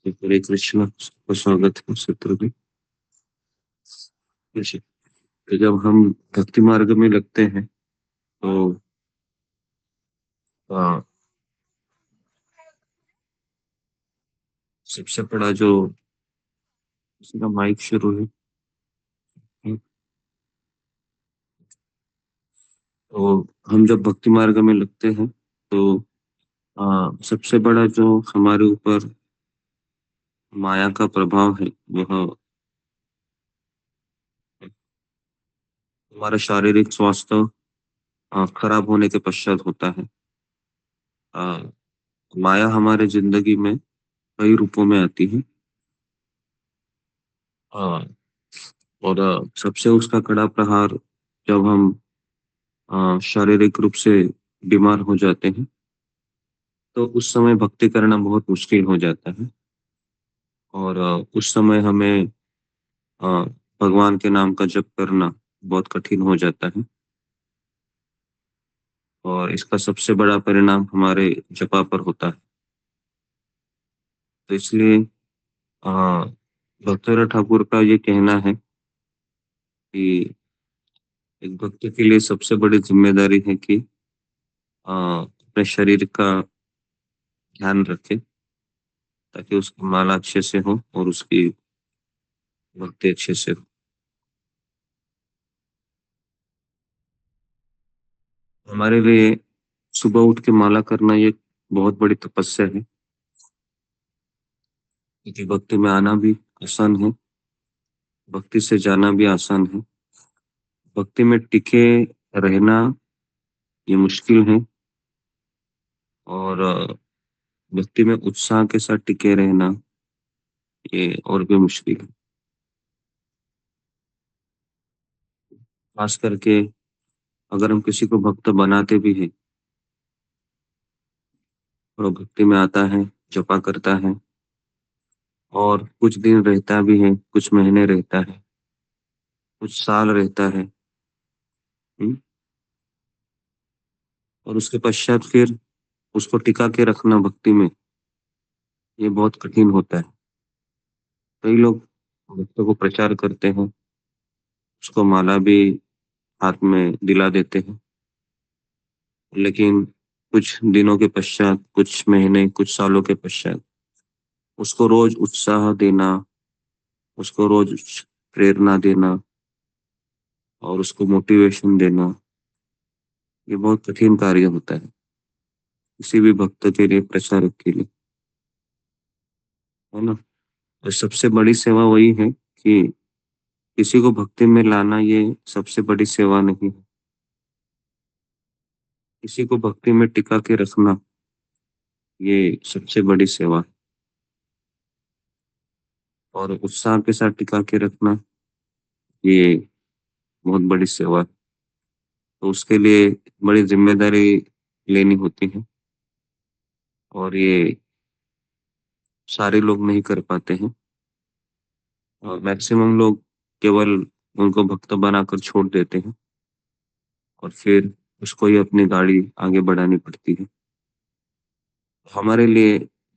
जी, हरे कृष्ण, सबका स्वागत है सत्र में। जी, तो जब हम भक्ति मार्ग में लगते हैं तो अ, सबसे बड़ा जो किसी का माइक शुरू है। हुँ, तो हम जब भक्ति मार्ग में लगते हैं तो सबसे बड़ा जो हमारे ऊपर माया का प्रभाव है, वह हमारा शारीरिक स्वास्थ्य खराब होने के पश्चात होता है। अ, माया हमारे ज़िंदगी में कई रूपों में आती है। अ, और सबसे उसका कड़ा प्रहार जब हम शारीरिक रूप से बीमार हो जाते हैं, तो उस समय भक्ति करना बहुत मुश्किल हो जाता है और उस समय हमें अ, भगवान के नाम का जप करना बहुत कठिन हो जाता है और इसका सबसे बड़ा परिणाम हमारे जपा पर होता है। तो इसलिए अ, भक्तिनाथ ठाकुर का ये कहना है कि एक भक्त के लिए सबसे बड़ी ज़िम्मेदारी है कि अपने शरीर का ध्यान रखे ताकि उसकी माला अच्छे से हो और उसकी भक्ति अच्छे से हो। हमारे लिए सुबह उठ के माला करना ये बहुत बड़ी तपस्या है, क्योंकि भक्ति में आना भी आसान है, भक्ति से जाना भी आसान है। भक्ति में टिके रहना ये मुश्किल है और भक्ति में उत्साह के साथ टिके रहना ये और भी मुश्किल है। खास करके अगर हम किसी को भक्त बनाते भी हैं और वो भक्ति में आता है, जपा करता है और कुछ दिन रहता भी है, कुछ महीने रहता है, कुछ साल रहता है, हुँ? और उसके पश्चात फिर उसको टिका के रखना भक्ति में, ये बहुत कठिन होता है। कई लोग भक्तों को प्रचार करते हैं, उसको माला भी हाथ में दिला देते हैं, लेकिन कुछ दिनों के पश्चात, कुछ महीने, कुछ सालों के पश्चात उसको रोज़ उत्साह देना, उसको रोज़ प्रेरणा देना और उसको मोटिवेशन देना, ये बहुत कठिन कार्य होता है, किसी भी भक्त के लिए, प्रचारक के लिए, है ना? और सबसे बड़ी सेवा वही है कि किसी को भक्ति में लाना ये सबसे बड़ी सेवा नहीं है। किसी को भक्ति में टिका के रखना, ये सबसे बड़ी सेवा है और उत्साह के साथ टिका के रखना, ये बहुत बड़ी सेवा है। तो उसके लिए बड़ी ज़िम्मेदारी लेनी होती है और ये सारे लोग नहीं कर पाते हैं और मैक्सिमम लोग केवल उनको भक्त बनाकर छोड़ देते हैं और फिर उसको ही अपनी गाड़ी आगे बढ़ानी पड़ती है। हमारे लिए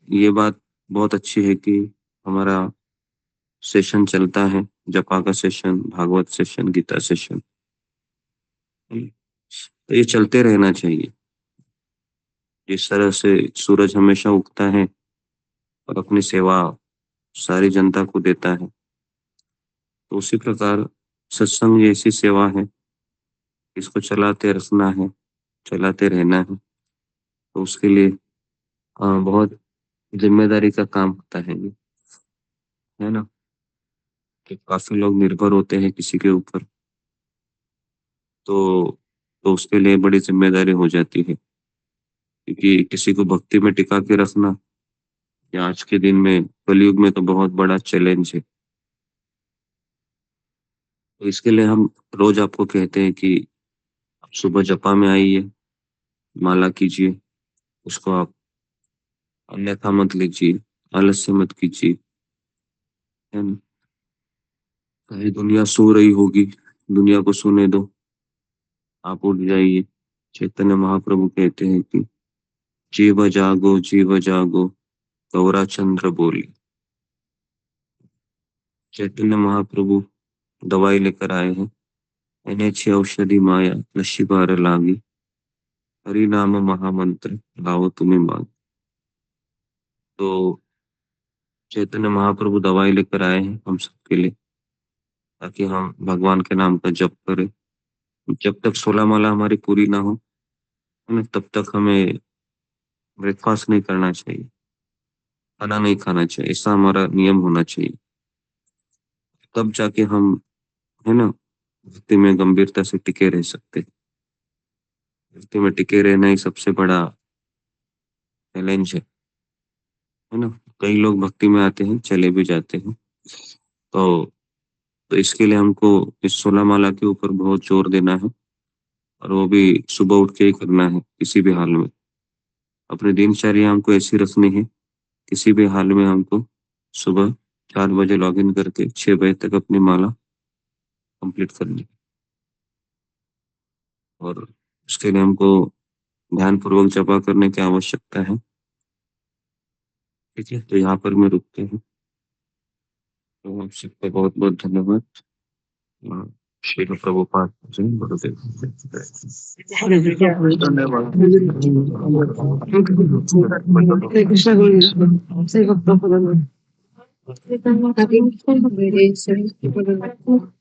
ये बात बहुत अच्छी है कि हमारा सेशन चलता है, जपा का session, Bhagavat session, Gita session. हुँ। तो ये चलते रहना चाहिए। जिस तरह से सूरज हमेशा उगता है और अपनी सेवा सारी जनता को देता है, तो उसी प्रकार सत्संग ये ऐसी सेवा है, इसको चलाते रखना है, चलाते रहना है। तो उसके लिए बहुत ज़िम्मेदारी का काम होता है ये, है ना? कि काफ़ी लोग निर्भर होते हैं किसी के ऊपर, तो उसके लिए बड़ी ज़िम्मेदारी हो जाती है। क्योंकि किसी को भक्ति में टिका के रखना, ये आज के दिन में कलयुग में तो बहुत बड़ा चैलेंज है। तो इसके लिए हम रोज़ आपको कहते हैं कि आप सुबह जपा में आइए, माला कीजिए, उसको आप अन्यथा मत लीजिए, आलस्य मत कीजिए, है ना? चाहे दुनिया सो रही होगी, दुनिया को सोने दो, आप उठ जाइए। चैतन्य महाप्रभु कहते हैं कि जीव जागो गौरा चंद्र बोली। चैतन्य महाप्रभु दवाई लेकर आए हैं। एने छी औषधि माया नशी बार लागी, हरि नाम महामंत्र लाओ तुम्हें मांग। तो चैतन्य महाप्रभु दवाई लेकर आए हैं हम सबके लिए, ताकि हम भगवान के नाम का जप करें। जब तक 16 माला हमारी पूरी ना हो, है ना, तब तक हमें ब्रेकफास्ट नहीं करना चाहिए, खाना नहीं खाना चाहिए, ऐसा हमारा नियम होना चाहिए। तब जाके हम, है ना, भक्ति में गंभीरता से टिके रह सकते हैं। भक्ति में टिके रहना ही सबसे बड़ा चैलेंज है ना। कई लोग भक्ति में आते हैं, चले भी जाते हैं। तो तो इसके लिए हमको इस 16 माला के ऊपर बहुत जोर देना है, और वो भी सुबह उठ के ही करना है किसी भी हाल में। अपनी दिनचर्या हमको ऐसी रखनी है, किसी भी हाल में हमको सुबह 4 बजे लॉगिन करके 6 बजे तक अपनी माला कंप्लीट करनी है। और उसके लिए हमको ध्यानपूर्वक जपा करने की आवश्यकता है। ठीक है, तो यहाँ पर मैं रुकते हैं। तो आप सबका बहुत बहुत धन्यवाद। अ, श्री प्रभुपाद जी, गुरुदेव। हरे कृष्ण गुरु से भक्तों को